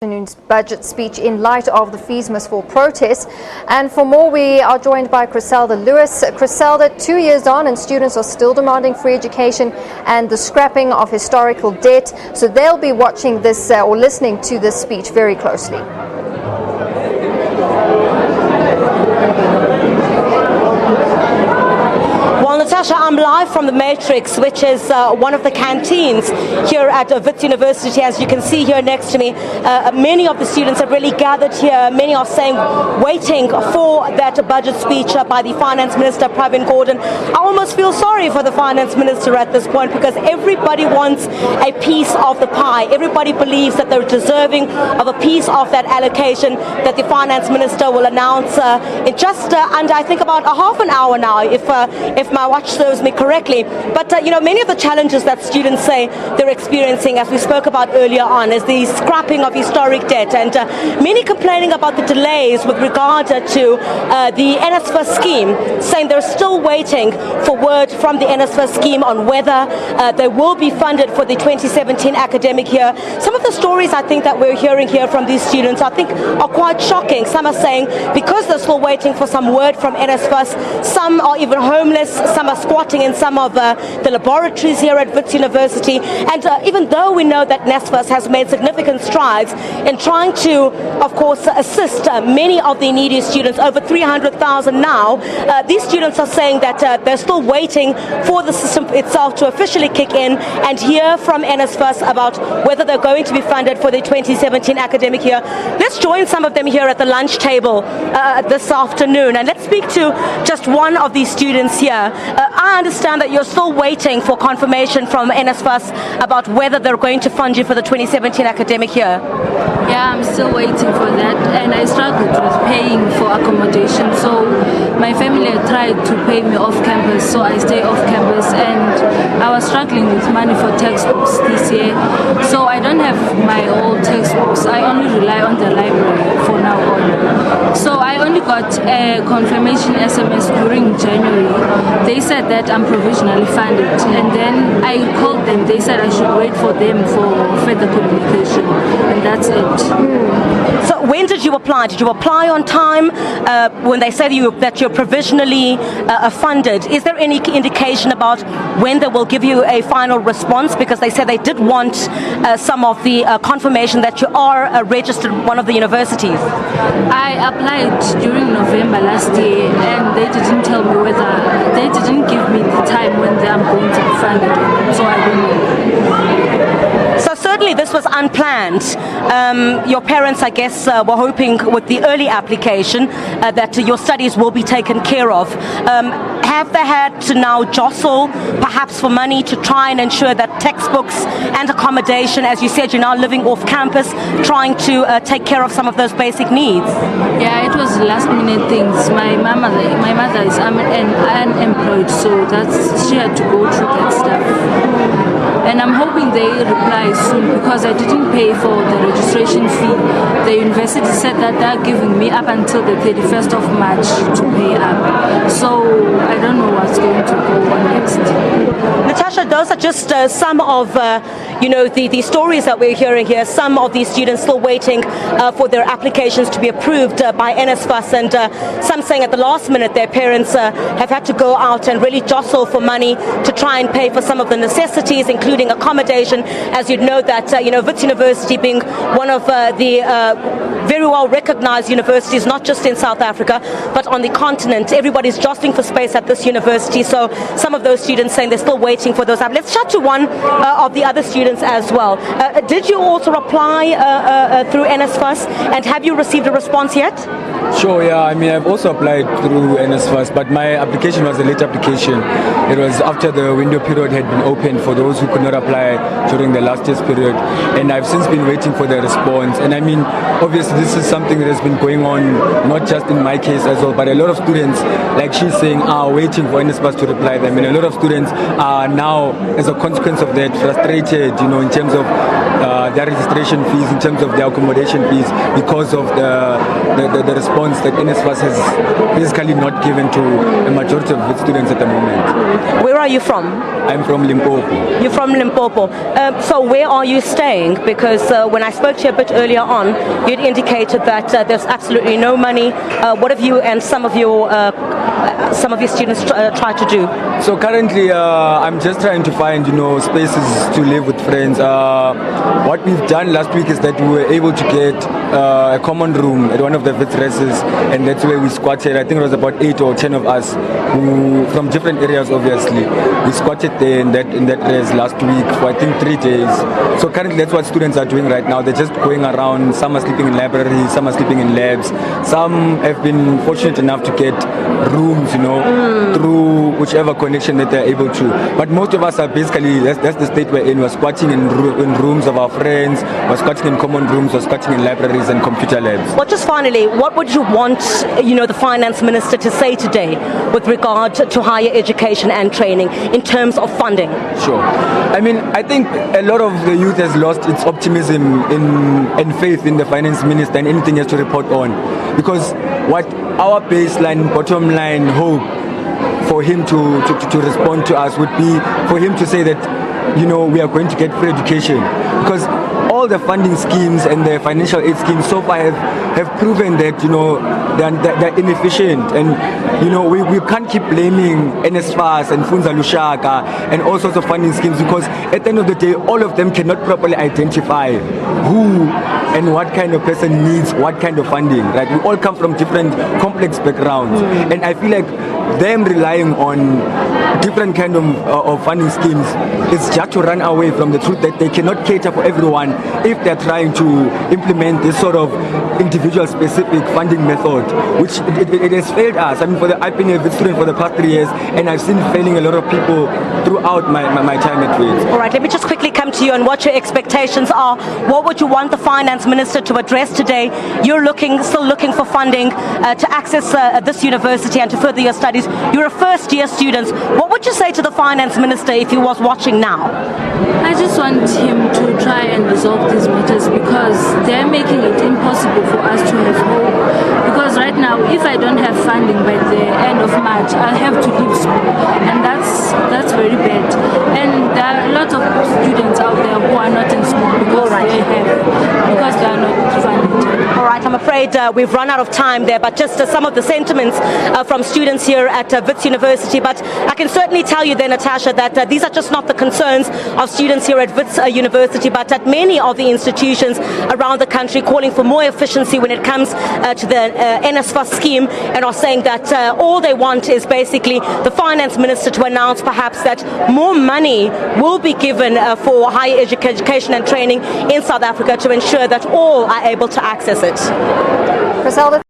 Afternoon's budget speech in light of the Fees Must Fall protests. And for more, we are joined by Griselda Lewis. Griselda, 2 years on and students are still demanding free education and the scrapping of historical debt. So they'll be watching this or listening to this speech very closely. Well, Natasha, I'm live from the Matrix, which is one of the canteens here at Wits University. As you can see here next to me, many of the students have really gathered here. Many are saying, waiting for that budget speech by the Finance Minister, Pravin Gordhan. I almost feel sorry for the Finance Minister at this point because everybody wants a piece of the pie. Everybody believes that they're deserving of a piece of that allocation that the Finance Minister will announce in just under, I think, about a half an hour now, if my watch serves me correctly. But many of the challenges that students say they're experiencing, as we spoke about earlier on, is the scrapping of historic debt, and many complaining about the delays with regard to the NSFAS scheme, saying they're still waiting for word from the NSFAS scheme on whether they will be funded for the 2017 academic year. Some of the stories I think that we're hearing here from these students I think are quite shocking. Some are saying because they're still waiting for some word from NSFAS, some are even homeless, some are squatting in some of the laboratories here at Wits University. And even though we know that NSFAS has made significant strides in trying to, of course, assist many of the needy students, over 300,000 now, these students are saying that they're still waiting for the system itself to officially kick in and hear from NSFAS about whether they're going to be funded for the 2017 academic year. Let's join some of them here at the lunch table this afternoon, and let's speak to just one of these students here. I understand that you're still waiting for confirmation from NSFAS about whether they're going to fund you for the 2017 academic year. Yeah, I'm still waiting for that, and I struggled with paying for accommodation. So my family tried to pay me off campus, so I stay off campus, and I was struggling with money for textbooks this year. So I don't have my old textbooks. I only rely on the library for now on. So I only got a confirmation SMS during January. They said that I'm provisionally funded, and then I called them. They said I should wait for them for further communication, and that's it. So when did you apply? Did you apply on time when they said that you're provisionally funded? Is there any indication about when they will give you a final response? Because they said they did want some of the confirmation that you are registered at one of the universities. I applied during November last year, and they didn't tell me whether, they didn't give me the time when I'm going to be funded, so I don't know. So certainly this was unplanned. Your parents, I guess, were hoping with the early application that your studies will be taken care of. Have they had to now jostle, perhaps for money, to try and ensure that textbooks and accommodation, as you said, you're now living off campus, trying to take care of some of those basic needs? Yeah, it was last minute things. My mother is unemployed, so she had to go through that stuff. And I'm hoping they reply soon because I didn't pay for the registration fee. The university said that they're giving me up until the 31st of March to pay up. So I don't know what's going to go on next. Natasha, those are just some of the stories that we're hearing here. Some of these students still waiting for their applications to be approved by NSFAS, and some saying at the last minute their parents have had to go out and really jostle for money to try and pay for some of the necessities, including accommodation. As you'd know that Wits University being one of the very well recognized universities, not just in South Africa, but on the continent. Everybody's jostling for space at this university. So some of those students saying they're still waiting for those. Let's chat to one of the other students as well. Did you also apply through NSFAS, and have you received a response yet? Sure, yeah. I mean, I've also applied through NSFAS, but my application was a late application. It was after the window period had been opened for those who could not apply during the last year's period. And I've since been waiting for the response. And I mean, obviously this is something that has been going on, not just in my case as well, but a lot of students, like she's saying, are waiting for NSFAS to reply them, and a lot of students are now, as a consequence of that, frustrated, in terms of their registration fees, in terms of their accommodation fees, because of the response that NSFAS has basically not given to a majority of its students at the moment. Where are you from? I'm from Limpopo. You're from Limpopo. So where are you staying? Because when I spoke to you a bit earlier on, you'd indicated that there's absolutely no money. What have you and some of your students tried to do? So currently, I'm just trying to find, spaces to live with friends. What we've done last week is that we were able to get a common room at one of the vitresses, and that's where we squatted. I think it was about 8 or 10 of us who, from different areas, obviously. We squatted there in that res last week for I think 3 days. So currently, that's what students are doing right now. They're just going around. Some are sleeping in libraries, some are sleeping in labs. Some have been fortunate enough to get rooms, through whichever connection that they're able to. But most of us are basically, that's the state we're in. We're squatting in rooms of our friends, we're squatting in common rooms, we're squatting in libraries and computer labs. Well, just finally, what would you want, the finance minister to say today with regard to higher education and training in terms of funding? Sure. I think a lot of the youth has lost its optimism and faith in the finance minister and anything he has to report on. Because what our baseline, bottom line hope for him to respond to us would be for him to say that, we are going to get free education. Because all the funding schemes and the financial aid schemes so far have proven that, they're inefficient. And, we can't keep blaming NSFAS and Funza Lushaka and all sorts of funding schemes, because at the end of the day, all of them cannot properly identify who and what kind of person needs what kind of funding, right? We all come from different complex backgrounds. And I feel like them relying on different kind of funding schemes is just to run away from the truth that they cannot cater for everyone if they're trying to implement this sort of individual specific funding method, which it has failed us. I've been a student for the past 3 years, and I've seen failing a lot of people throughout my time at Wales. All right, let me just quickly come to you and what your expectations are. What would you want the finance minister to address today? You're still looking for funding to access this university and to further your studies. You're a first-year student. What would you say to the finance minister if he was watching now? I just want him to try and resolve these matters, because they're making it impossible for us to have hope. Because right now, if I don't have funding by the end of March, I'll have to leave school, and that's very bad. And there are a lot of students out there who are not in school because they are not funded. All right, I'm afraid we've run out of time there, but just some of the sentiments from students here at Wits University. But I can certainly tell you then, Natasha, that these are just not the concerns of students here at Wits University, but at many of the institutions around the country, calling for more efficiency when it comes to the NSFAS scheme, and are saying that all they want is basically the finance minister to announce perhaps that more money will be given for higher education and training in South Africa to ensure that all are able to access it. Griselda,